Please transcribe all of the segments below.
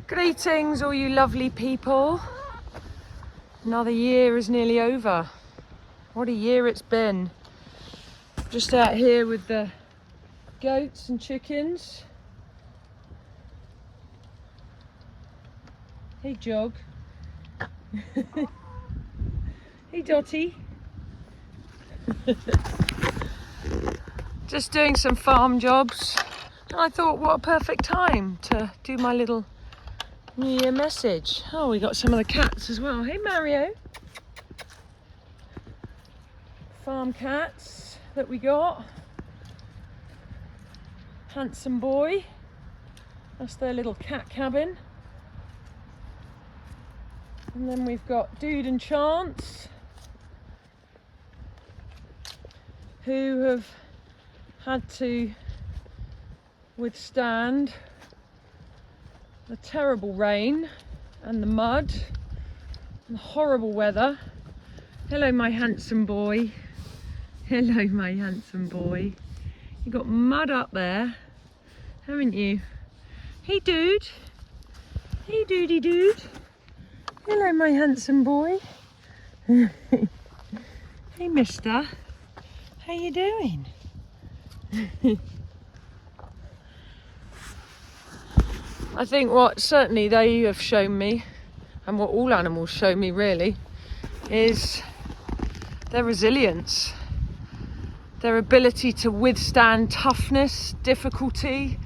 Greetings, all you lovely people. Another year is nearly over. What a year it's been. Just out here with the goats and chickens. Hey Jog. Hey Dotty. Just doing some farm jobs. And I thought, what a perfect time to do my little New Year message. Oh, we got some of the cats as well. Hey Mario. Farm cats that we got. Handsome boy. That's their little cat cabin. And then we've got Dude and Chance, who have had to withstand the terrible rain and the mud and the horrible weather. Hello my handsome boy. Hello my handsome boy. You got mud up there, haven't you? Hey dude. Hey doody dude. Hello my handsome boy. Hey mister. How you doing? I think what certainly they have shown me, and what all animals show me really, is their resilience, their ability to withstand toughness, difficulty,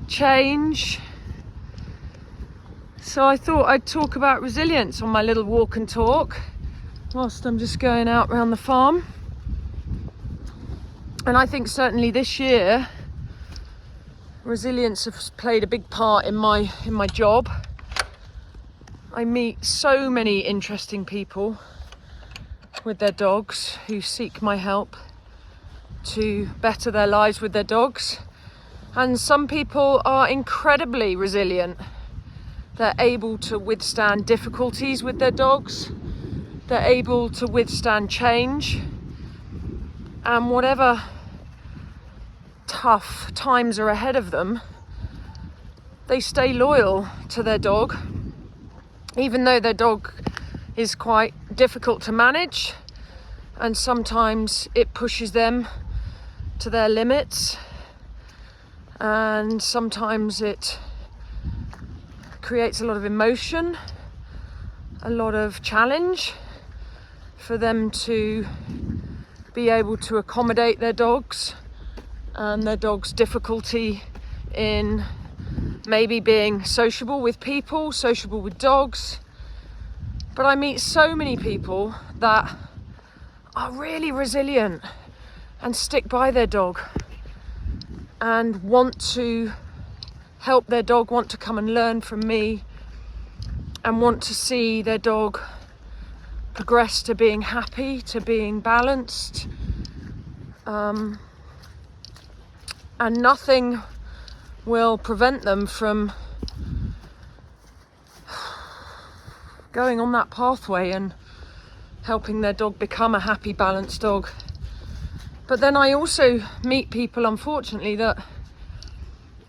change. So I thought I'd talk about resilience on my little walk and talk whilst I'm just going out around the farm. And I think certainly this year resilience has played a big part in my job. I meet so many interesting people with their dogs who seek my help to better their lives with their dogs. And some people are incredibly resilient. They're able to withstand difficulties with their dogs. They're able to withstand change. And whatever tough times are ahead of them, they stay loyal to their dog, even though their dog is quite difficult to manage, and sometimes it pushes them to their limits, and sometimes it creates a lot of emotion, a lot of challenge for them to be able to accommodate their dogs and their dog's difficulty in maybe being sociable with people, sociable with dogs. But I meet so many people that are really resilient and stick by their dog and want to help their dog, want to come and learn from me, and want to see their dog progress to being happy, to being balanced. And nothing will prevent them from going on that pathway and helping their dog become a happy, balanced dog. But then I also meet people, unfortunately, that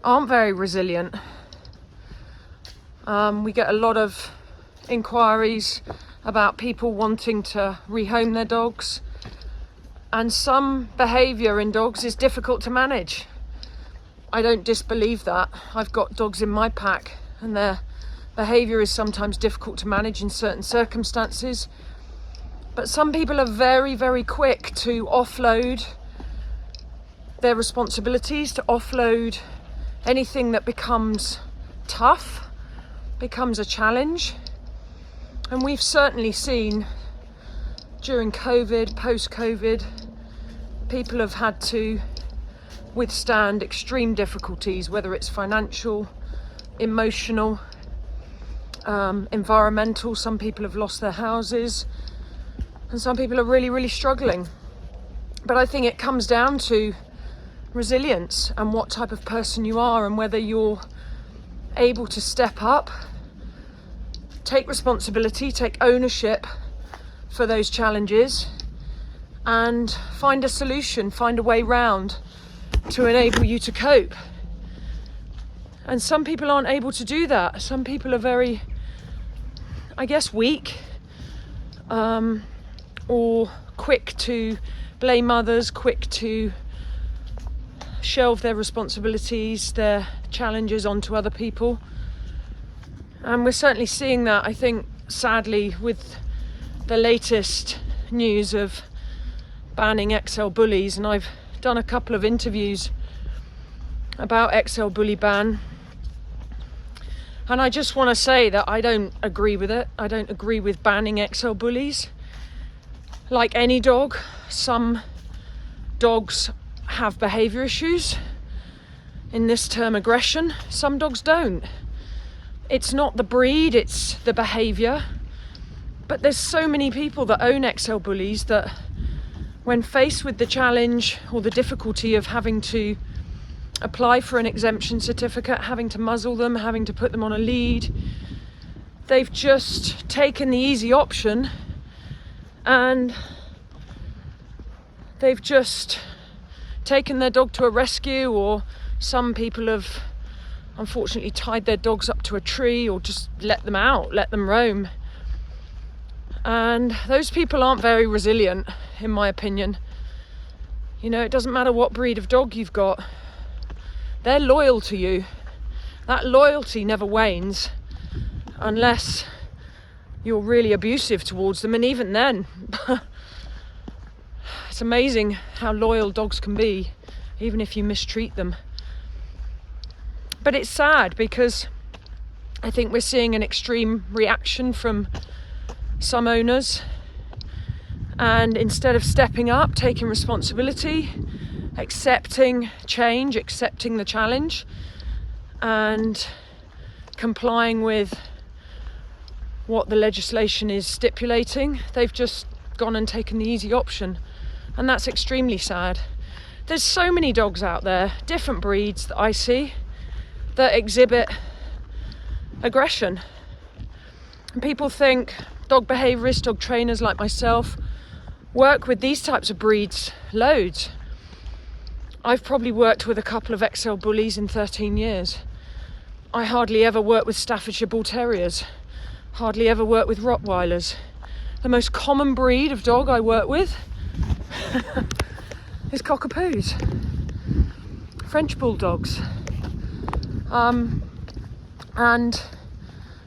aren't very resilient. We get a lot of inquiries about people wanting to rehome their dogs, and some behaviour in dogs is difficult to manage. I don't disbelieve that. I've got dogs in my pack and their behaviour is sometimes difficult to manage in certain circumstances. But some people are very, very quick to offload their responsibilities, to offload anything that becomes tough, becomes a challenge. And we've certainly seen during COVID, post-COVID, people have had to withstand extreme difficulties, whether it's financial, emotional, environmental. Some people have lost their houses and some people are really, really struggling. But I think it comes down to resilience and what type of person you are, and whether you're able to step up, take responsibility, take ownership for those challenges, and find a solution, find a way round to enable you to cope. And some people aren't able to do that. Some people are very, I guess, weak, or quick to blame others, quick to shelve their responsibilities, their challenges onto other people. And we're certainly seeing that, I think, sadly, with the latest news of banning XL bullies. And I've done a couple of interviews about XL bully ban. And I just want to say that I don't agree with it. I don't agree with banning XL bullies. Like any dog, some dogs have behaviour issues. In this term, aggression. Some dogs don't. It's not the breed, it's the behaviour. But there's so many people that own XL bullies that when faced with the challenge or the difficulty of having to apply for an exemption certificate, having to muzzle them, having to put them on a lead, they've just taken the easy option and they've just taken their dog to a rescue, or some people have unfortunately tied their dogs up to a tree or just let them out, let them roam. And those people aren't very resilient, in my opinion. You know, it doesn't matter what breed of dog you've got. They're loyal to you. That loyalty never wanes unless you're really abusive towards them. And even then, it's amazing how loyal dogs can be, even if you mistreat them. But it's sad because I think we're seeing an extreme reaction from some owners. And instead of stepping up, taking responsibility, accepting change, accepting the challenge, and complying with what the legislation is stipulating, they've just gone and taken the easy option. And that's extremely sad. There's so many dogs out there, different breeds that I see, that exhibit aggression. And people think dog behaviourists, dog trainers like myself, work with these types of breeds loads. I've probably worked with a couple of XL bullies in 13 years. I hardly ever work with Staffordshire Bull Terriers, hardly ever work with Rottweilers. The most common breed of dog I work with is Cockapoos, French Bulldogs. And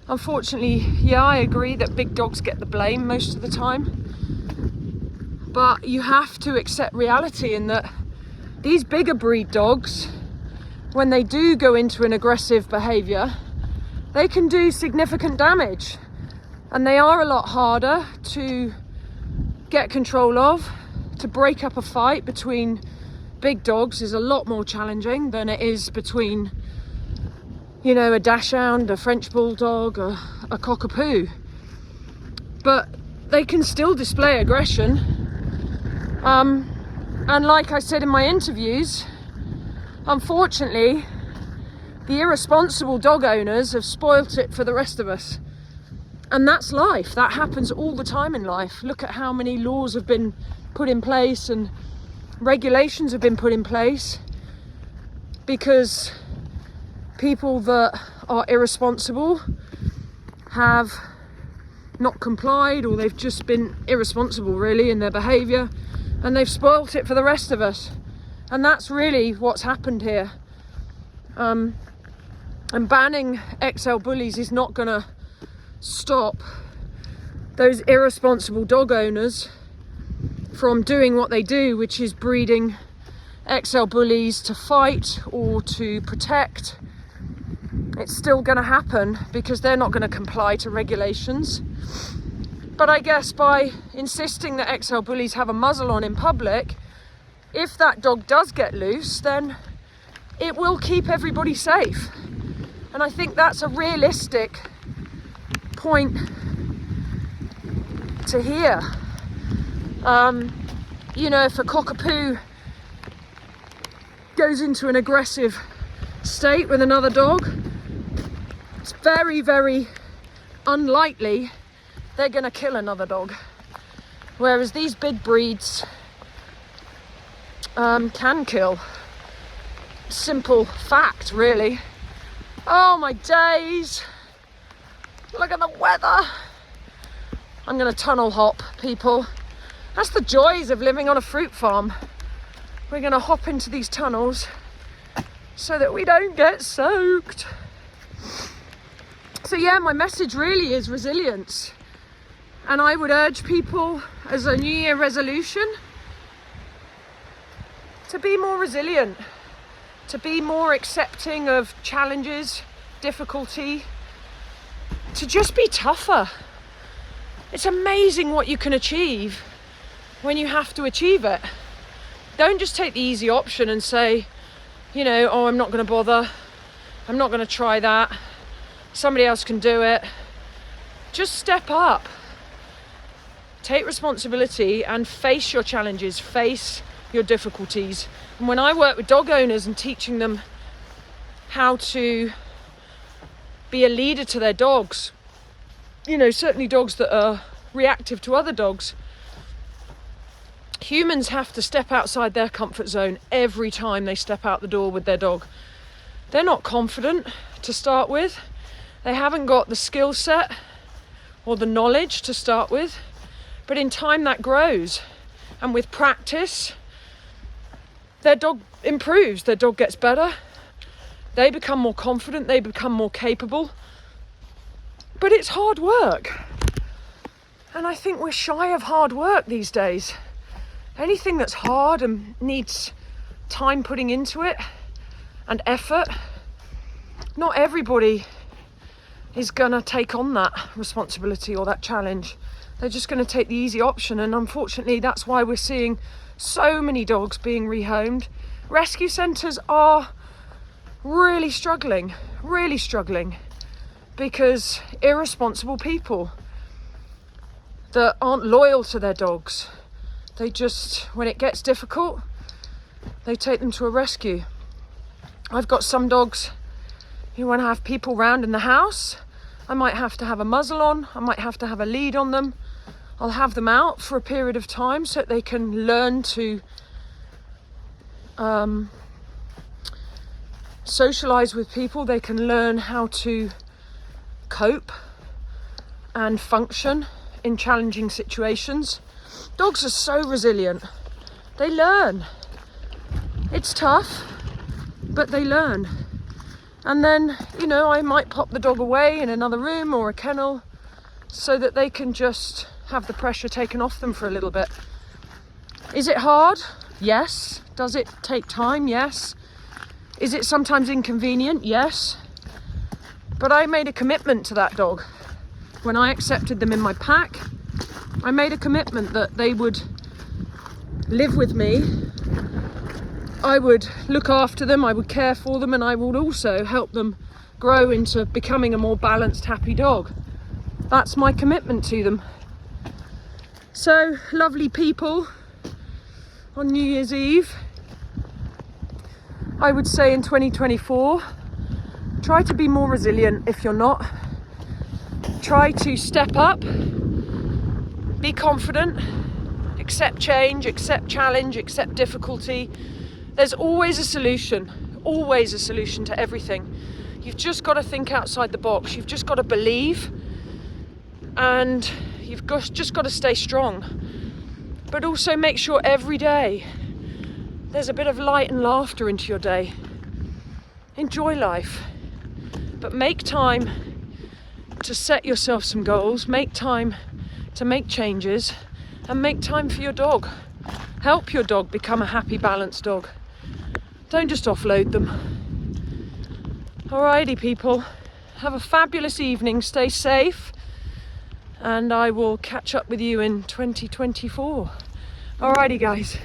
unfortunately, yeah, I agree that big dogs get the blame most of the time. But you have to accept reality in that these bigger breed dogs, when they do go into an aggressive behaviour, they can do significant damage. And they are a lot harder to get control of. To break up a fight between big dogs is a lot more challenging than it is between, you know, a dachshund, a French bulldog, a cockapoo. But they can still display aggression. And like I said in my interviews, unfortunately, the irresponsible dog owners have spoilt it for the rest of us. And that's life. That happens all the time in life. Look at how many laws have been put in place and regulations have been put in place because people that are irresponsible have not complied, or they've just been irresponsible really in their behaviour, and they've spoilt it for the rest of us. And that's really what's happened here. And banning XL bullies is not going to stop those irresponsible dog owners from doing what they do, which is breeding XL bullies to fight or to protect. It's still going to happen because they're not going to comply to regulations. But I guess by insisting that XL bullies have a muzzle on in public, if that dog does get loose, then it will keep everybody safe. And I think that's a realistic point to hear. You know, if a cockapoo goes into an aggressive state with another dog, it's very, very unlikely they're going to kill another dog. Whereas these big breeds can kill. Simple fact, really. Oh my days. Look at the weather. I'm gonna tunnel hop, people. That's the joys of living on a fruit farm. We're gonna hop into these tunnels so that we don't get soaked. So yeah, my message really is resilience. And I would urge people as a New Year resolution to be more resilient, to be more accepting of challenges, difficulty, to just be tougher. It's amazing what you can achieve when you have to achieve it. Don't just take the easy option and say, you know, oh, I'm not going to bother. I'm not going to try that. Somebody else can do it. Just step up. Take responsibility and face your challenges, face your difficulties. And when I work with dog owners and teaching them how to be a leader to their dogs, you know, certainly dogs that are reactive to other dogs, humans have to step outside their comfort zone every time they step out the door with their dog. They're not confident to start with. They haven't got the skill set or the knowledge to start with. But in time that grows. And with practice, their dog improves. Their dog gets better. They become more confident. They become more capable. But it's hard work. And I think we're shy of hard work these days. Anything that's hard and needs time putting into it and effort, not everybody is gonna take on that responsibility or that challenge. They're just gonna take the easy option, and unfortunately that's why we're seeing so many dogs being rehomed. Rescue centres are really struggling because irresponsible people that aren't loyal to their dogs, they just, when it gets difficult, they take them to a rescue. I've got some dogs who, when I have people round in the house, I might have to have a muzzle on, I might have to have a lead on them. I'll have them out for a period of time so that they can learn to socialise with people. They can learn how to cope and function in challenging situations. Dogs are so resilient. They learn. It's tough, but they learn. And then, you know, I might pop the dog away in another room or a kennel so that they can just have the pressure taken off them for a little bit. Is it hard? Yes. Does it take time? Yes. Is it sometimes inconvenient? Yes. But I made a commitment to that dog. When I accepted them in my pack, I made a commitment that they would live with me. I would look after them, I would care for them, and I would also help them grow into becoming a more balanced, happy dog. That's my commitment to them. So, lovely people, on New Year's Eve, I would say in 2024, try to be more resilient if you're not. Try to step up, be confident, accept change, accept challenge, accept difficulty. There's always a solution to everything. You've just got to think outside the box. You've just got to believe, and you've just got to stay strong. But also make sure every day there's a bit of light and laughter into your day. Enjoy life, but make time to set yourself some goals, make time to make changes, and make time for your dog. Help your dog become a happy, balanced dog. Don't just offload them. Alrighty, people. Have a fabulous evening. Stay safe. And I will catch up with you in 2024. Alrighty, guys.